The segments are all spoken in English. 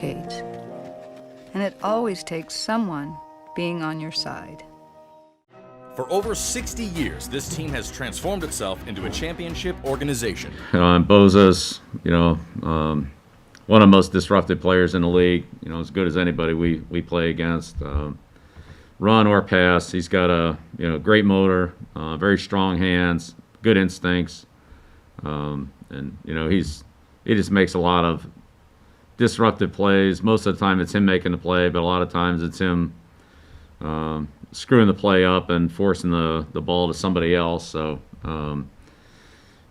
decades. And it always takes someone being on your side. For over 60 years, this team has transformed itself into a championship organization. And Bosa's, one of the most disruptive players in the league. As good as anybody we play against. Run or pass, he's got a great motor, very strong hands, good instincts, and he just makes a lot of disruptive plays. Most of the time it's him making the play, but a lot of times it's him screwing the play up and forcing the ball to somebody else. So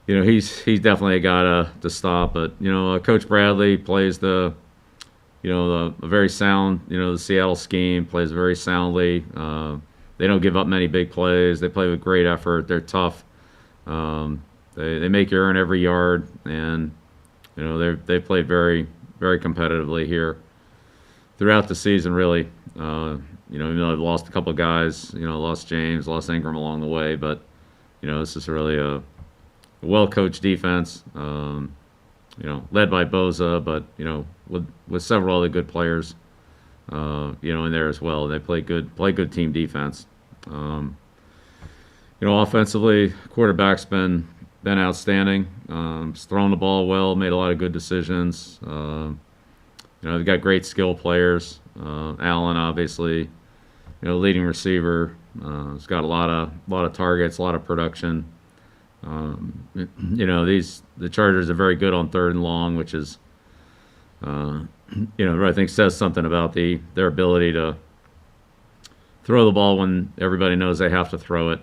he's definitely a guy to stop. But Coach Bradley plays a very sound, the Seattle scheme, plays very soundly. They don't give up many big plays. They play with great effort. They're tough. They make you earn every yard, and they played very, very competitively here throughout the season. Really, even though they've lost a couple of guys, lost James, lost Ingram along the way, but this is really a well-coached defense. Led by Bosa, but with several other good players, in there as well. They play good team defense. Offensively, quarterback's been outstanding. He's thrown the ball well, made a lot of good decisions. They've got great skill players. Allen, obviously, leading receiver. He's got a lot of targets, a lot of production. The Chargers are very good on third and long, which is, I think says something about their ability to throw the ball when everybody knows they have to throw it.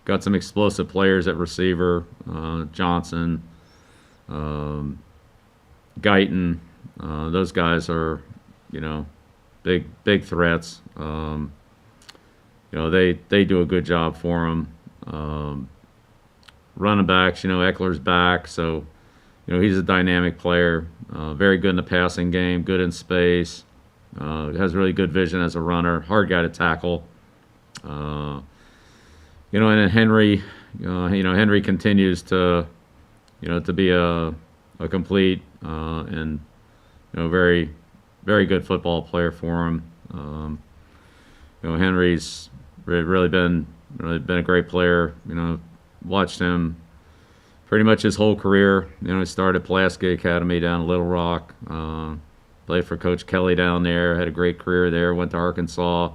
Got some explosive players at receiver, Johnson, Guyton. Those guys are, big threats. They do a good job for them. Running backs, Eckler's back, so he's a dynamic player. Very good in the passing game, good in space. Has really good vision as a runner. Hard guy to tackle. And then Henry, Henry continues to be a complete and very, very good football player for him. Henry's really been a great player. Watched him pretty much his whole career. He started Pulaski Academy down in Little Rock. Played for Coach Kelly down there. Had a great career there. Went to Arkansas.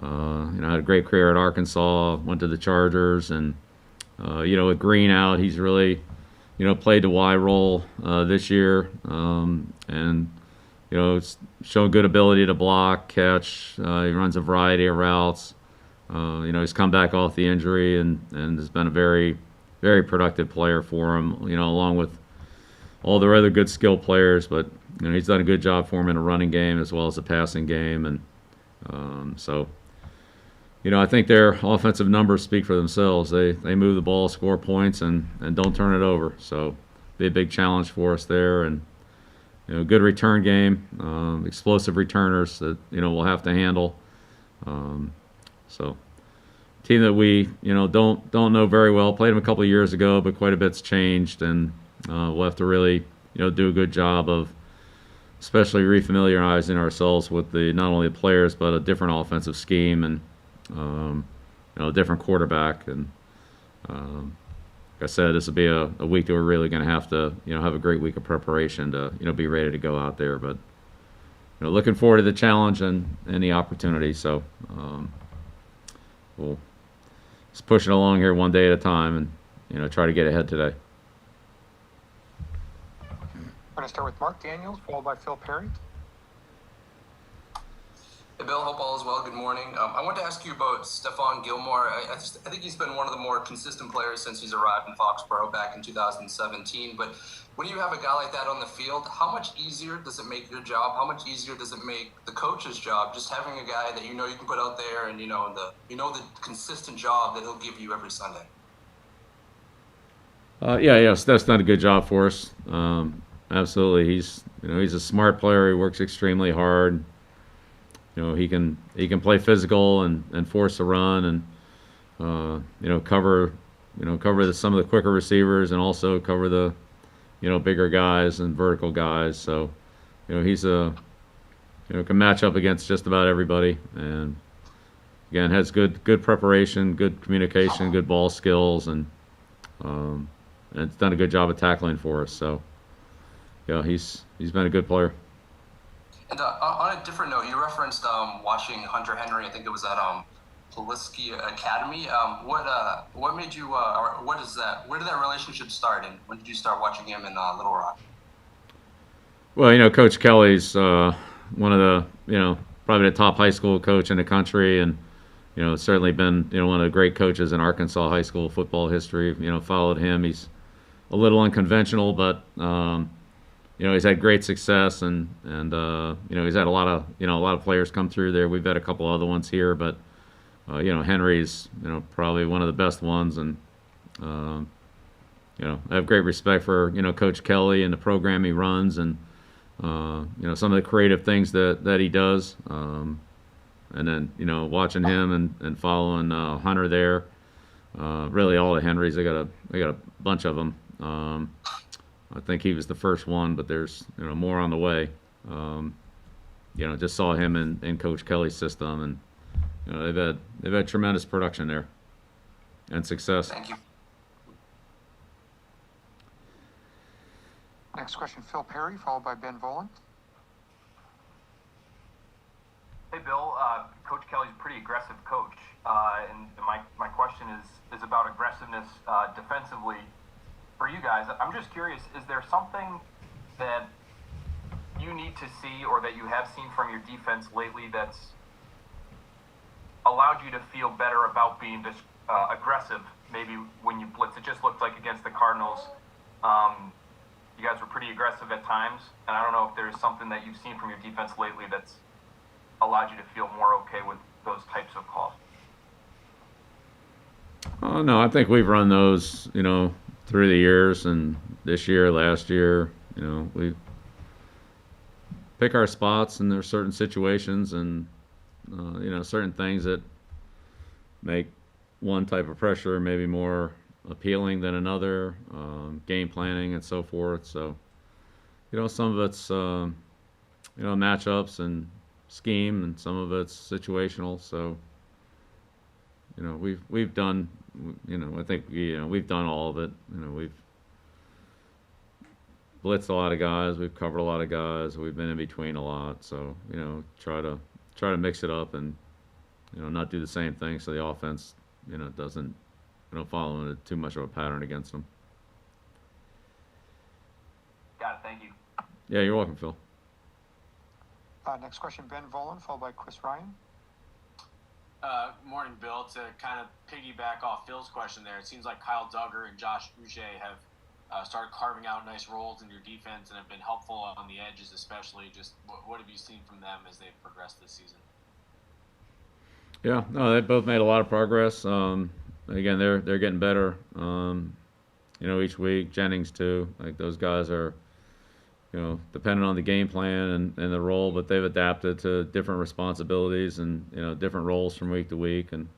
Had a great career at Arkansas. Went to the Chargers, and with Green out, he's really played the Y role this year, and it's shown good ability to block, catch. He runs a variety of routes. He's come back off the injury and has been a very, very productive player for him, along with all their other good skill players. But, he's done a good job for him in a running game as well as a passing game. And so, I think their offensive numbers speak for themselves. They move the ball, score points, and don't turn it over. So, be a big challenge for us there. And, good return game, explosive returners that, we'll have to handle. So, team that we don't know very well. Played them a couple of years ago, but quite a bit's changed, and we'll have to really do a good job of, especially refamiliarizing ourselves with not only the players but a different offensive scheme and a different quarterback. And like I said, this will be a week that we're really going to have to have a great week of preparation to be ready to go out there. But looking forward to the challenge and the opportunity. So. We'll just push it along here one day at a time and, try to get ahead today. I'm going to start with Mark Daniels, followed by Phil Perry. Hey, Bill, hope all is well. Good morning. I wanted to ask you about Stephon Gilmore. I think he's been one of the more consistent players since he's arrived in Foxborough back in 2017. But when you have a guy like that on the field, how much easier does it make your job? How much easier does it make the coach's job, just having a guy that you can put out there and the consistent job that he'll give you every Sunday? That's done a good job for us. Absolutely, he's a smart player. He works extremely hard. He can play physical and force a run and cover some of the quicker receivers and also cover the bigger guys and vertical guys. So he's can match up against just about everybody, and again has good preparation, good communication, good ball skills, and it's done a good job of tackling for us. So he's been a good player. And on a different note, you referenced watching Hunter Henry. I think it was at Pulaski Academy. What made you, or what is that? Where did that relationship start, and when did you start watching him in Little Rock? Well, Coach Kelly's one of the, probably the top high school coach in the country, and certainly been one of the great coaches in Arkansas high school football history. Followed him. He's a little unconventional, but he's had great success, and he's had a lot of players come through there. We've had a couple other ones here, but Henry's probably one of the best ones, and I have great respect for Coach Kelly and the program he runs, and some of the creative things that he does, and then watching him and following Hunter there. Really, all the Henrys. They got a bunch of them. I think he was the first one, but there's more on the way. Just saw him in Coach Kelly's system, and they've had tremendous production there and success. Thank you. Next question, Phil Perry, followed by Ben Volen. Hey, Bill. Coach Kelly's a pretty aggressive coach, and my question is about aggressiveness defensively for you guys. I'm just curious, is there something that you need to see or that you have seen from your defense lately that's allowed you to feel better about being this aggressive maybe when you blitz? It just looked like against the Cardinals, you guys were pretty aggressive at times, and I don't know if there's something that you've seen from your defense lately that's allowed you to feel more okay with those types of calls. Oh, no, I think we've run those, through the years, and this year, last year, we pick our spots, and there's certain situations and, certain things that make one type of pressure maybe more appealing than another, game planning and so forth. So, some of it's, matchups and scheme, and some of it's situational. So, we've done, I think, we've done all of it. We've blitzed a lot of guys, we've covered a lot of guys, we've been in between a lot. So, try to mix it up and, not do the same thing so the offense, doesn't, follow into too much of a pattern against them. Got it. Thank you. Yeah, you're welcome, Phil. Next question, Ben Volen, followed by Chris Ryan. Morning, Bill. To kind of piggyback off Phil's question there, it seems like Kyle Duggar and Josh Boucher have started carving out nice roles in your defense and have been helpful on the edges, especially. Just what have you seen from them as they've progressed this season? Yeah, no, they both made a lot of progress. Again, they're getting better. Each week. Jennings too. Like those guys are, depending on the game plan and the role, but they've adapted to different responsibilities and different roles from week to week, and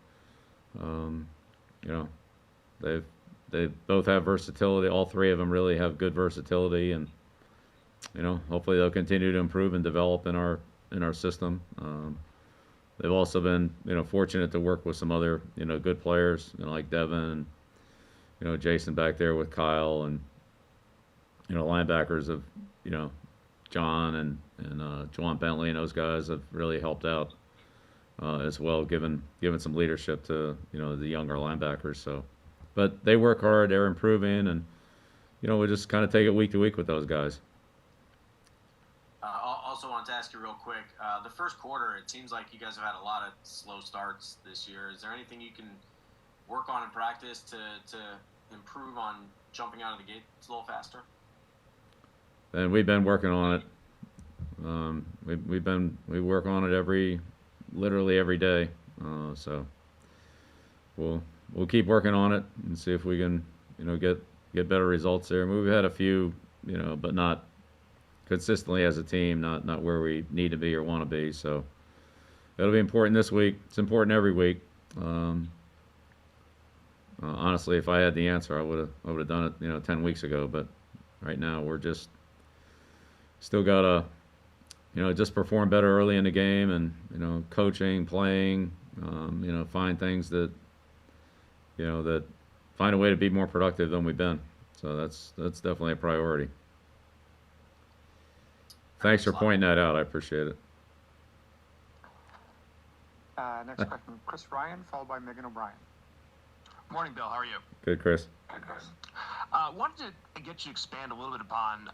they both have versatility. All three of them really have good versatility, and hopefully they'll continue to improve and develop in our system. They've also been fortunate to work with some other good players like Devin and Jason back there with Kyle, and linebackers of John and Juwan Bentley, and those guys have really helped out as well, given some leadership to the younger linebackers. So, but they work hard, they're improving, and we just kind of take it week to week with those guys. Also wanted to ask you real quick, the first quarter, it seems like you guys have had a lot of slow starts this year. Is there anything you can work on in practice to improve on jumping out of the gate a little faster? And we've been working on it. We work on it literally every day. So we'll keep working on it and see if we can get better results there. I mean, we've had a few, but not consistently as a team, not where we need to be or want to be. So it'll be important this week. It's important every week. Honestly, if I had the answer, I would have done it 10 weeks ago. But right now we're just still got just perform better early in the game, and coaching, playing, find things that that find a way to be more productive than we've been. So that's definitely a priority. Thanks for pointing that out. I appreciate it. Next question, Chris Ryan, followed by Megan O'Brien. Morning, Bill. How are you? Good, Chris. Wanted to get you to expand a little bit upon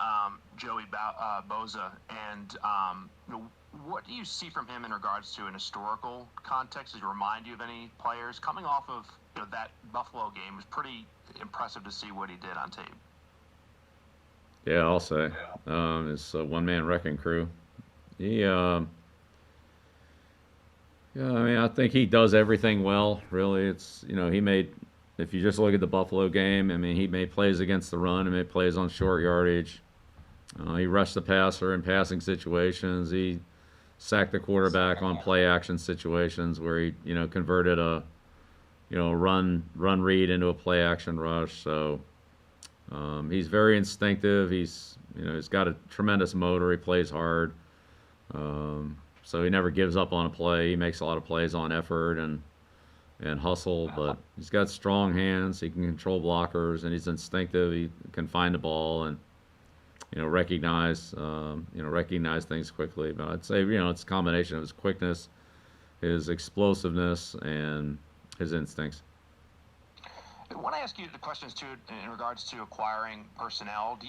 Joey Bosa, and what do you see from him in regards to an historical context? Does it remind you of any players coming off of that Buffalo game? It was pretty impressive to see what he did on tape. Yeah, I'll say it's a one-man wrecking crew. He, yeah, I mean, I think he does everything well. Really, it's he made. If you just look at the Buffalo game, I mean, he made plays against the run. He made plays on short yardage. He rushed the passer in passing situations. He sacked the quarterback on play action situations where he converted a run read into a play action rush. So he's very instinctive. He's got a tremendous motor. He plays hard. So he never gives up on a play. He makes a lot of plays on effort and hustle, but he's got strong hands. He can control blockers, and he's instinctive. He can find the ball and recognize things quickly. But I'd say it's a combination of his quickness, his explosiveness, and his instincts. I want to ask you the questions too in regards to acquiring personnel.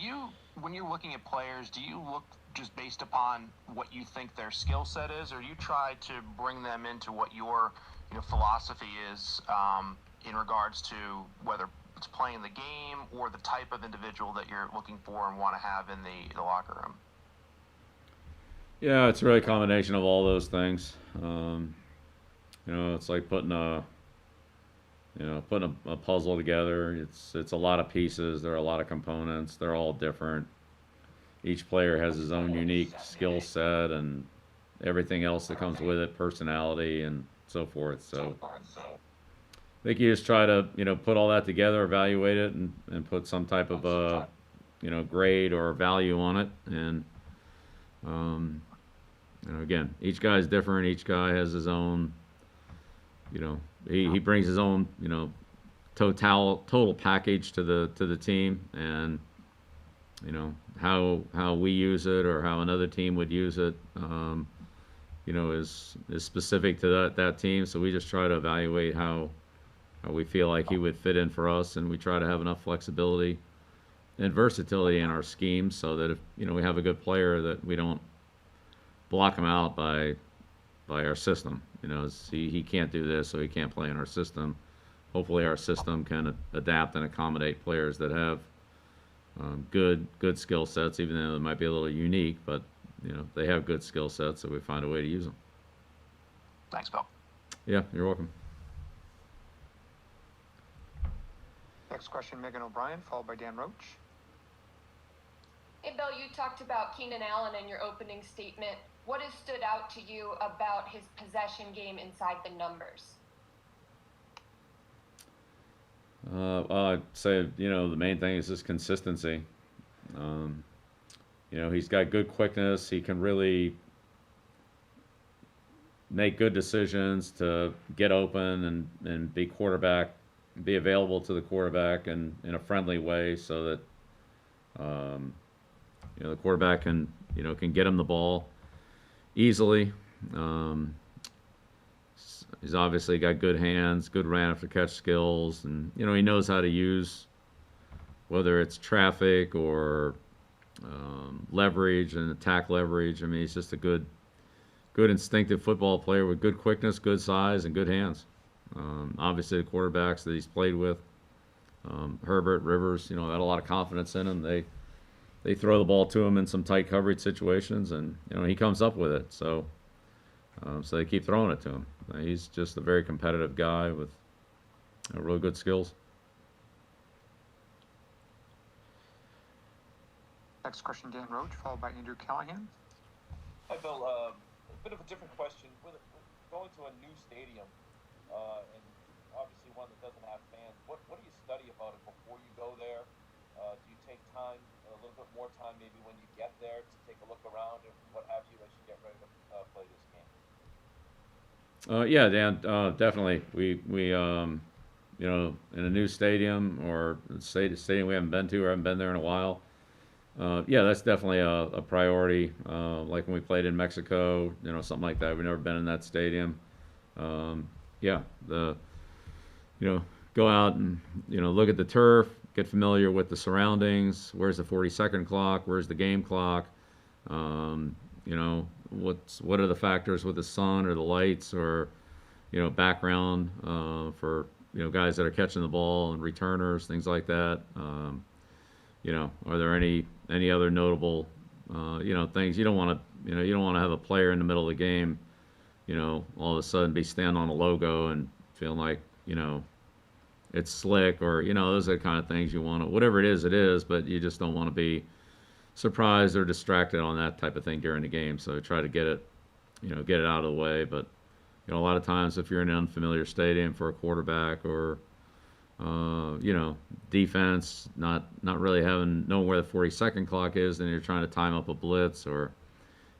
When you're looking at players, do you look just based upon what you think their skill set is, or you try to bring them into what your philosophy is in regards to whether it's playing the game or the type of individual that you're looking for and want to have in the locker room? Yeah, it's really a combination of all those things. It's like putting a puzzle together. It's a lot of pieces. There are a lot of components. They're all different. Each player has his own unique skill set and everything else that comes with it, personality and so forth. So I think you just try to put all that together, evaluate it, and put some type of a grade or value on it. And again, each guy's different. Each guy has his own. He brings his own total package to the team, and how we use it or how another team would use it. Is specific to that team. So we just try to evaluate how we feel like he would fit in for us, and we try to have enough flexibility and versatility in our scheme so that if we have a good player, that we don't block him out by our system. He can't do this, so he can't play in our system. Hopefully our system can adapt and accommodate players that have good skill sets, even though they might be a little unique, but they have good skill sets, so we find a way to use them. Thanks, Bill. Yeah, you're welcome. Next question, Megan O'Brien, followed by Dan Roach. Hey, Bill, you talked about Keenan Allen in your opening statement. What has stood out to you about his possession game inside the numbers? Well, I'd say, the main thing is just consistency. He's got good quickness. He can really make good decisions to get open and be available to the quarterback in a friendly way so that, the quarterback can get him the ball easily. He's obviously got good hands, good ran after catch skills, and he knows how to use, whether it's traffic or leverage and attack leverage. I mean, he's just a good instinctive football player with good quickness, good size, and good hands. Obviously, the quarterbacks that he's played with, Herbert, Rivers, had a lot of confidence in him. They throw the ball to him in some tight coverage situations, and he comes up with it. So they keep throwing it to him. He's just a very competitive guy with really good skills. Next question, Dan Roach, followed by Andrew Callahan. Hi, Bill. A bit of a different question. With going to a new stadium, and obviously one that doesn't have fans, what do you study about it before you go there? Do you take time, a little bit more time maybe when you get there to take a look around and what have you as you get Yeah, Dan, definitely. You know, in a new stadium or stadium we haven't been to or haven't been there in a while. Yeah, that's definitely a priority. Like when we played in Mexico, you know, something like that. We've never been in that stadium. Yeah, you know, go out and, you know, look at the turf, get familiar with the surroundings. Where's the 40-second clock? Where's the game clock? You know, what are the factors with the sun or the lights or, you know, background for, you know, guys that are catching the ball and returners, things like that. You know, are there any other notable, you know, things you don't want to, you know, you don't want to have a player in the middle of the game, you know, all of a sudden be standing on a logo and feeling like, you know, it's slick or, you know, those are the kind of things you want to, whatever it is, but you just don't want to be surprised or distracted on that type of thing during the game. So try to get it, you know, get it out of the way. But, you know, a lot of times if you're in an unfamiliar stadium for a quarterback or, you know, defense, not really knowing where the 40-second clock is, and you're trying to time up a blitz, or,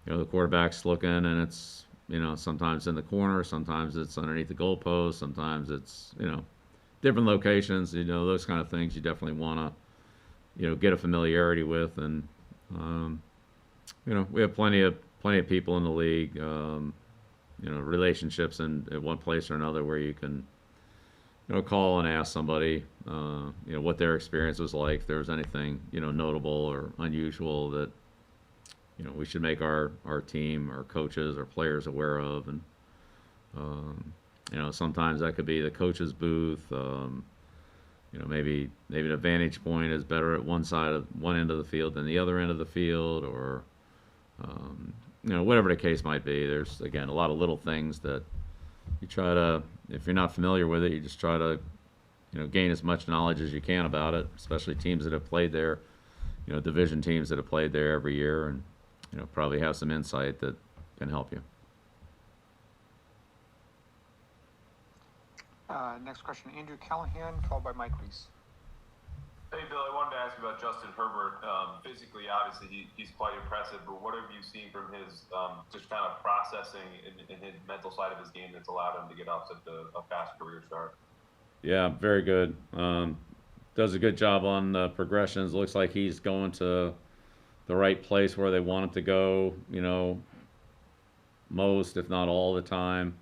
you know, the quarterback's looking and it's, you know, sometimes in the corner, sometimes it's underneath the goalpost, sometimes it's, you know, different locations, you know, those kind of things you definitely want to, you know, get a familiarity with. And, you know, we have plenty of people in the league, you know, relationships at one place or another where you can, you know, call and ask somebody, you know, what their experience was like, if there was anything, you know, notable or unusual that, you know, we should make our team, our coaches, our players aware of. And, you know, sometimes that could be the coach's booth. You know, maybe the vantage point is better at one end of the field than the other end of the field, or, you know, whatever the case might be. There's, again, a lot of little things that you try to, if you're not familiar with it, you just try to, you know, gain as much knowledge as you can about it, especially teams that have played there, you know, division teams that have played there every year, and, you know, probably have some insight that can help you. Next question, Andrew Callahan, followed by Mike Reese. Hey, Bill, I wanted to ask you about Justin Herbert. Physically, obviously, he's quite impressive, but what have you seen from his just kind of processing in his mental side of his game that's allowed him to get off such a fast career start? Yeah, very good. Does a good job on progressions. Looks like he's going to the right place where they want him to go, you know, most, if not all the time.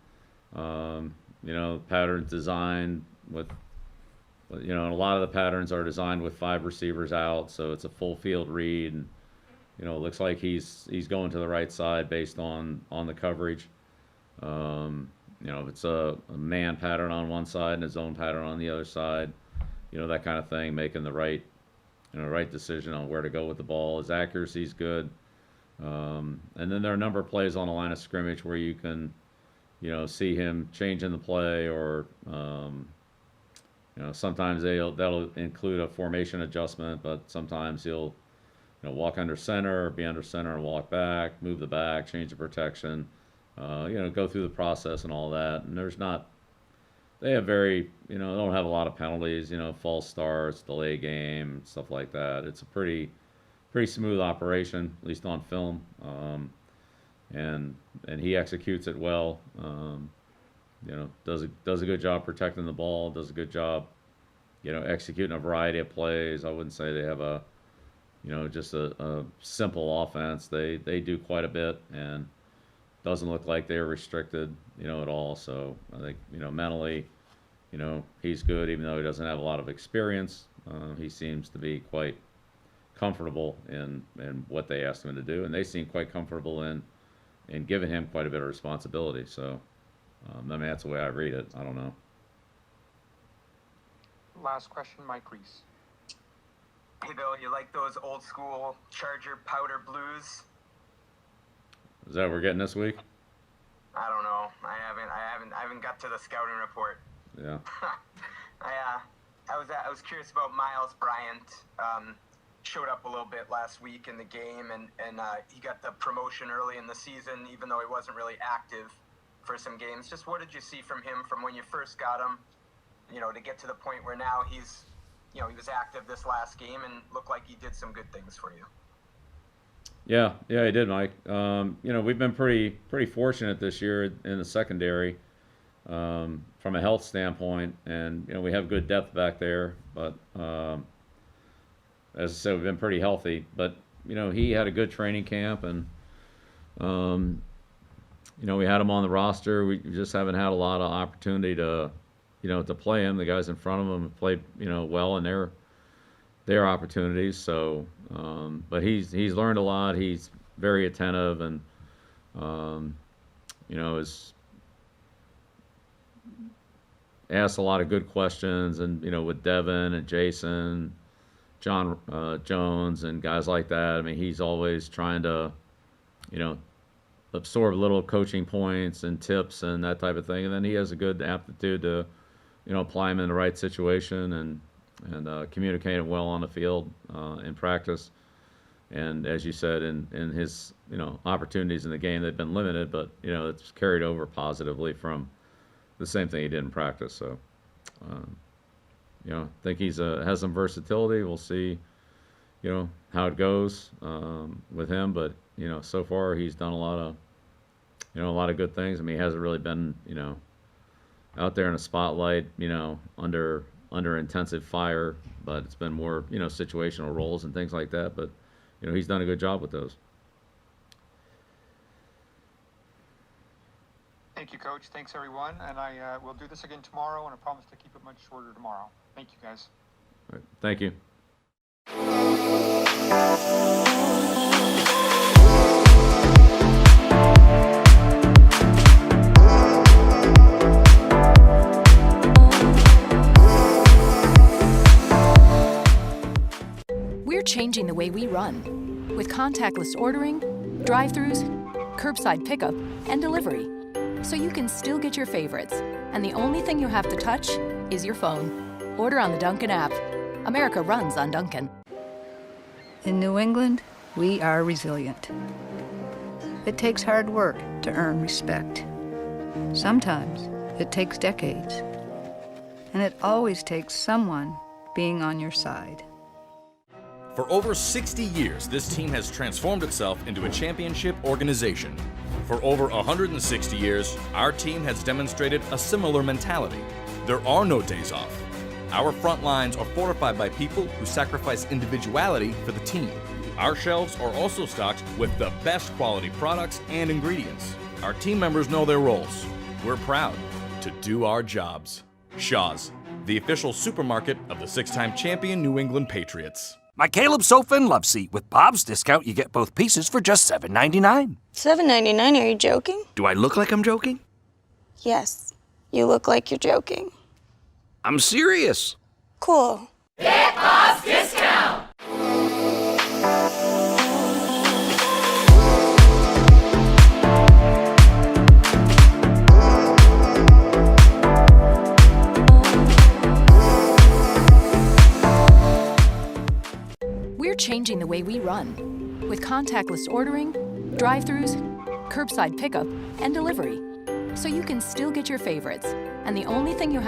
You know, patterns designed with, you know, and a lot of the patterns are designed with 5 receivers out, so it's a full field read. And, you know, it looks like he's going to the right side based on the coverage. You know, if it's a man pattern on one side and a zone pattern on the other side, you know, that kind of thing, making the right, you know, right decision on where to go with the ball. His accuracy's good. And then there are a number of plays on the line of scrimmage where you can, you know, see him changing the play, or, you know, sometimes that'll include a formation adjustment, but sometimes he'll, you know, walk under center or be under center and walk back, move the back, change the protection, you know, go through the process and all that. And they have very, you know, they don't have a lot of penalties, you know, false starts, delay game, stuff like that. It's a pretty smooth operation, at least on film. And he executes it well. You know, does a good job protecting the ball. Does a good job, you know, executing a variety of plays. I wouldn't say they have a, you know, just a simple offense. They do quite a bit, and doesn't look like they're restricted, you know, at all. So I think, you know, mentally, you know, he's good, even though he doesn't have a lot of experience. He seems to be quite comfortable in what they asked him to do, and they seem quite comfortable in giving him quite a bit of responsibility. So, I mean, that's the way I read it. I don't know. Last question, Mike Reese. Hey, Bill, you like those old school Charger powder blues? Is that what we're getting this week? I don't know. I haven't got to the scouting report. Yeah. I was curious about Miles Bryant. Showed up a little bit last week in the game, and he got the promotion early in the season, even though he wasn't really active for some games. Just what did you see from him from when you first got him, you know, to get to the point where now he's, you know, he was active this last game and looked like he did some good things for you? Yeah, he did, Mike. You know, we've been pretty fortunate this year in the secondary. from a health standpoint, and we have good depth back there. But as I said, we've been pretty healthy. But he had a good training camp, and we had him on the roster. We just haven't had a lot of opportunity to to play him. The guys in front of him have played well in their opportunities. So, but he's learned a lot. He's very attentive, and is asked a lot of good questions, and with Devin and Jason, John Jones, and guys like that. I mean, he's always trying to absorb little coaching points and tips and that type of thing, and then he has a good aptitude to apply them in the right situation and communicate it well on the field in practice. And as you said, in his opportunities in the game, they've been limited, but it's carried over positively from the same thing he did in practice. So, I think he's has some versatility. We'll see, how it goes with him. But so far he's done a lot of good things. I mean, he hasn't really been out there in the spotlight, under intensive fire, but it's been more situational roles and things like that. But he's done a good job with those. Thank you, Coach. Thanks, everyone. And I will do this again tomorrow, and I promise to keep it much shorter tomorrow. Thank you, guys. All right. Thank you. We're changing the way we run. With contactless ordering, drive-thrus, curbside pickup, and delivery. So you can still get your favorites, and the only thing you have to touch is your phone. Order on the Dunkin' app. America runs on Dunkin'. In New England, we are resilient. It takes hard work to earn respect. Sometimes it takes decades. And it always takes someone being on your side. For over 60 years, this team has transformed itself into a championship organization. For over 160 years, our team has demonstrated a similar mentality. There are no days off. Our front lines are fortified by people who sacrifice individuality for the team. Our shelves are also stocked with the best quality products and ingredients. Our team members know their roles. We're proud to do our jobs. Shaw's, the official supermarket of the 6-time champion New England Patriots. My Caleb sofa and love seat. With Bob's discount, you get both pieces for just $7.99. $7.99? Are you joking? Do I look like I'm joking? Yes. You look like you're joking. I'm serious. Cool. Get Bob's discount! We're changing the way we run. With contactless ordering, drive-thrus, curbside pickup, and delivery. So you can still get your favorites, and the only thing you have